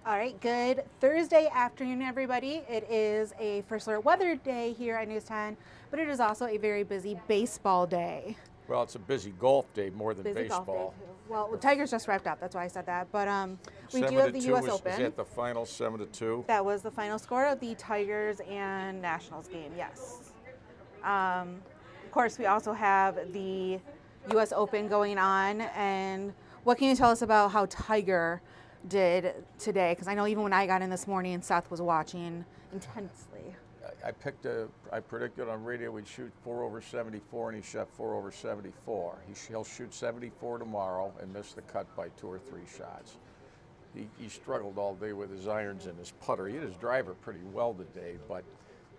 All right, good Thursday afternoon, everybody. It is a First Alert weather day here at News 10, but it is also a very busy baseball day. Well, it's a busy golf day more than Busy golf day, baseball. too. Well, the Tigers just wrapped up. That's why I said that. But we do 7 have to the 2 U.S. is Open. that the final 7-2? That was the final score of the Tigers and Nationals game, yes. Of course, we also have the U.S. Open going on. And what can you tell us about how Tiger did today? Because I know even when I got in this morning, Seth was watching intensely. I predicted on radio he'd shoot 4 over 74, and he shot 4 over 74. He'll shoot 74 tomorrow and miss the cut by 2 or 3 shots. He struggled all day with his irons and his putter. He hit his driver pretty well today, but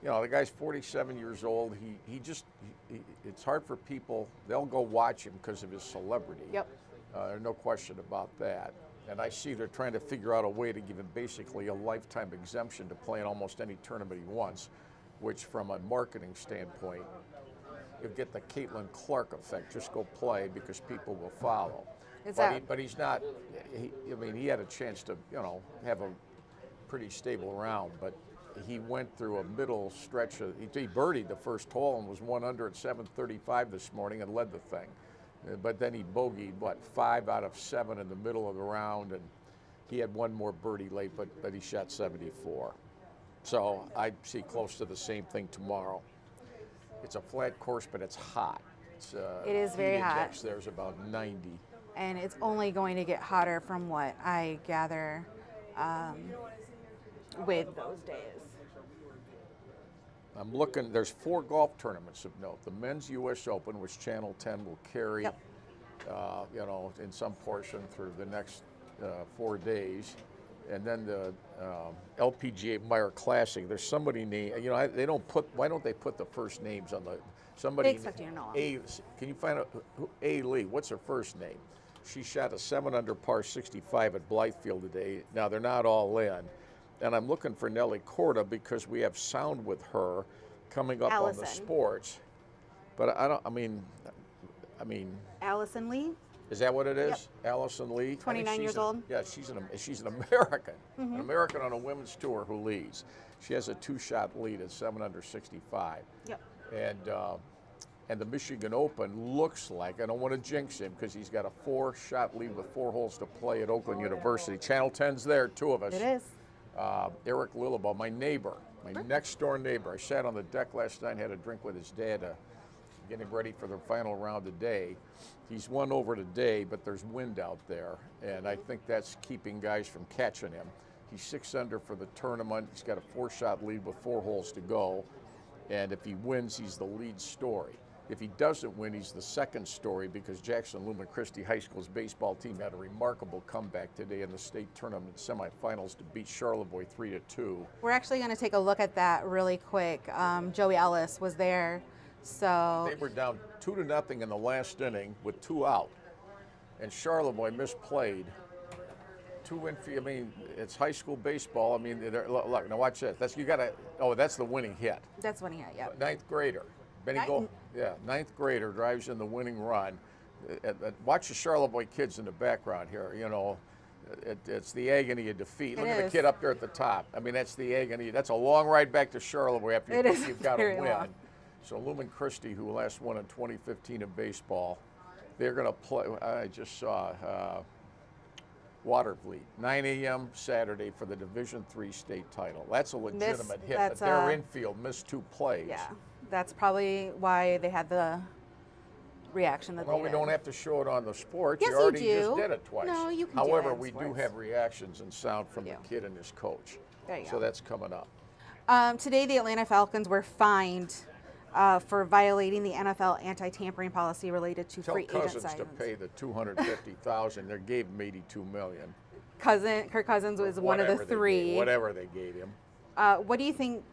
you know, the guy's 47 years old. It's hard for people. They'll go watch him because of his celebrity. Yep. There's no question about that. And I see they're trying to figure out a way to give him basically a lifetime exemption to play in almost any tournament he wants, which from a marketing standpoint, you'll get the Caitlin Clark effect. Just go play because people will follow. But he's not, he had a chance to, have a pretty stable round, but he went through a middle stretch of, he birdied the first hole and was 1 under at 7:35 this morning and led the thing. But then he bogeyed, 5 out of 7 in the middle of the round, and he had one more birdie late, but he shot 74. So I see close to the same thing tomorrow. It's a flat course, but it's hot. It is very hot. Index there's about 90. And it's only going to get hotter from what I gather with those days. I'm looking, there's 4 golf tournaments of note. The men's U.S. Open, which Channel 10 will carry, Yep. In some portion through the next 4 days. And then the LPGA Meyer Classic. There's somebody named, why don't they put the first names on the, somebody. They expect you to know them. Can you find out, A. Lee, what's her first name? She shot a 7 under par 65 at Blythefield today. Now, they're not all in. And I'm looking for Nelly Corda because we have sound with her coming up Allison. on the sports. But I mean. Allison Lee? Is that what it is? Yep. Allison Lee? 29 years old? Yeah, she's an American. An American on a women's tour who leads. She has a 2-shot lead at 7 under 65. Yep. And the Michigan Open looks like, I don't want to jinx him because he's got a 4-shot lead with 4 holes to play at Oakland University. Channel 10's there, 2 of us. It is. Eric Lillebaugh, my neighbor, my next door neighbor. I sat on the deck last night and had a drink with his dad, getting ready for the final round today. He's 1 over today, but there's wind out there, and I think that's keeping guys from catching him. He's 6 under for the tournament. He's got a 4-shot lead with 4 holes to go, and if he wins, he's the lead story. If he doesn't win, he's the second story because Jackson Lumen Christi High School's baseball team had a remarkable comeback today in the state tournament semifinals to beat Charlevoix 3-2. We're actually going to take a look at that really quick. Joey Ellis was there, so They were down 2-0 in the last inning with 2 out, and Charlevoix misplayed. 2 infield. It's high school baseball. Look, now watch this. That's the winning hit. That's when he had, yeah. 9th grader. Ninth grader drives in the winning run. Watch the Charlevoix kids in the background here. It's the agony of defeat. Look at the kid up there at the top. That's the agony. That's a long ride back to Charlevoix after you think you've got to win. Long. So Lumen Christi, who last won in 2015 in baseball, they're going to play. I just saw Watervliet, 9 a.m. Saturday for the Division III state title. That's a legitimate hit, but their infield missed 2 plays. Yeah. That's probably why they had the reaction that they did. We don't have to show it on the sports. Yes, you already you do. just did it twice. No, you can However, do it in we do sports. have reactions and sound from the kid and his coach. There you so go. that's coming up. Today, the Atlanta Falcons were fined for violating the NFL anti-tampering policy related to free agent Tell Cousins to signings. pay the $250,000. They gave him $82 million. Kirk Cousins was one of the 3. Whatever they gave him. What do you think?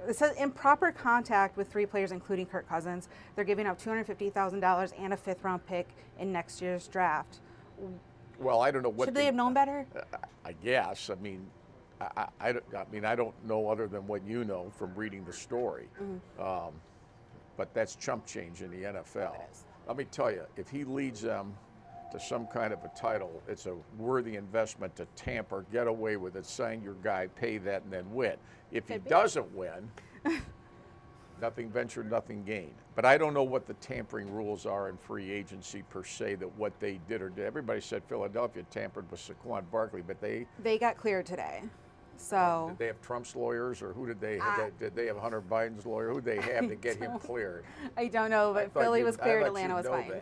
It says improper contact with 3 players, including Kirk Cousins. They're giving up $250,000 and a 5th-round pick in next year's draft. Well, I don't know what. Should they have known better? I guess. I don't know other than what you know from reading the story. But that's chump change in the NFL. It is. Let me tell you, if he leads them to some kind of a title, it's a worthy investment to tamper, get away with it, sign your guy, pay that, and then win. If he doesn't win, nothing ventured, nothing gained. But I don't know what the tampering rules are in free agency per se, that what they did or did. Everybody said Philadelphia tampered with Saquon Barkley, but they got cleared today. So did they have Trump's lawyers, or who did they have? Did they have Hunter Biden's lawyer? Who did they have to get him cleared? I don't know, but Philly was cleared, Atlanta was fined.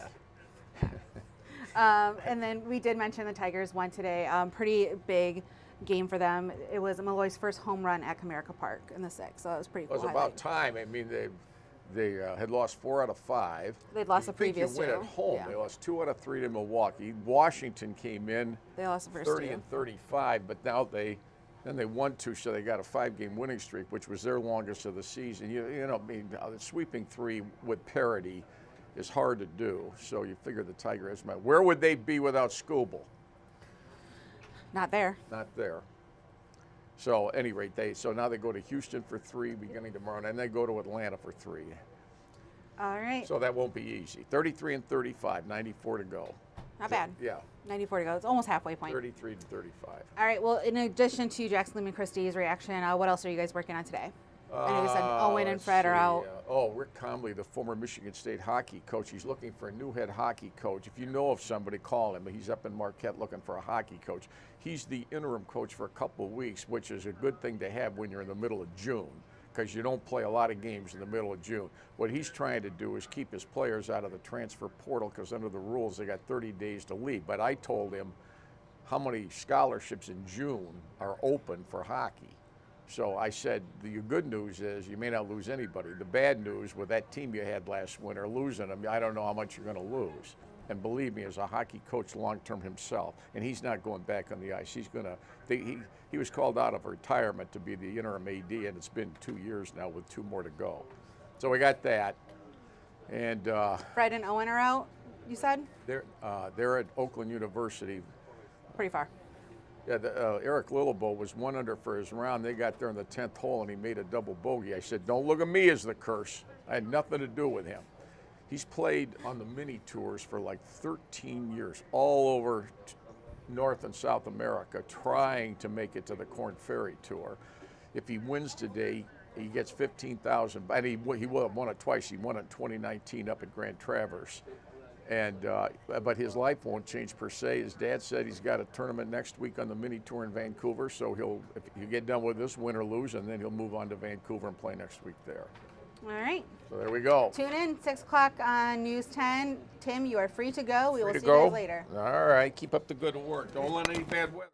And then we did mention the Tigers won today. Pretty big game for them. It was Malloy's first home run at Comerica Park in the 6th, so that was pretty cool. It was about time. I mean, they had lost 4 out of 5. They'd lost the previous 2. You win at home. Yeah. They lost 2 out of 3 to Milwaukee. Washington came in. They lost the first 30 and 35, but now they won 2, so they got a 5-game winning streak, which was their longest of the season. You know, I mean, sweeping 3 with parity is hard to do. So you figure the Tigers might. Where would they be without Skubal? Not there. Not there. So at any rate, so now they go to Houston for 3 beginning tomorrow, and then they go to Atlanta for 3. All right. So that won't be easy. 33 and 35, 94 to go. Not bad. Yeah. 94 to go. It's almost halfway point. 33 to 35. All right. Well, in addition to Jackson Lehman Christie's reaction, what else are you guys working on today? I know you said Owen and Fred are out. Rick Comley, the former Michigan State hockey coach, he's looking for a new head hockey coach. If you know of somebody, call him. He's up in Marquette looking for a hockey coach. He's the interim coach for a couple of weeks, which is a good thing to have when you're in the middle of June, because you don't play a lot of games in the middle of June. What he's trying to do is keep his players out of the transfer portal, because under the rules, they got 30 days to leave. But I told him how many scholarships in June are open for hockey. So I said, the good news is you may not lose anybody. The bad news, with that team you had last winter, losing them, I don't know how much you're going to lose. And believe me, as a hockey coach long-term himself, and he's not going back on the ice. He's going to, he was called out of retirement to be the interim AD, and it's been 2 years now with 2 more to go. So we got that. And Fred and Owen are out, you said? They're at Oakland University. Pretty far. Yeah, Eric Lillebo was 1 under for his round. They got there in the 10th hole, and he made a double bogey. I said, don't look at me as the curse. I had nothing to do with him. He's played on the mini tours for like 13 years, all over North and South America, trying to make it to the Korn Ferry Tour. If he wins today, he gets $15,000. And he will have won it twice. He won it in 2019 up at Grand Traverse. And but his life won't change per se. His dad said he's got a tournament next week on the mini tour in Vancouver, so if you get done with this, win or lose, and then he'll move on to Vancouver and play next week there. All right. So there we go. Tune in 6 o'clock on News 10. Tim, you are free to go. We will see you guys later. All right. Keep up the good work. Don't let any bad weather.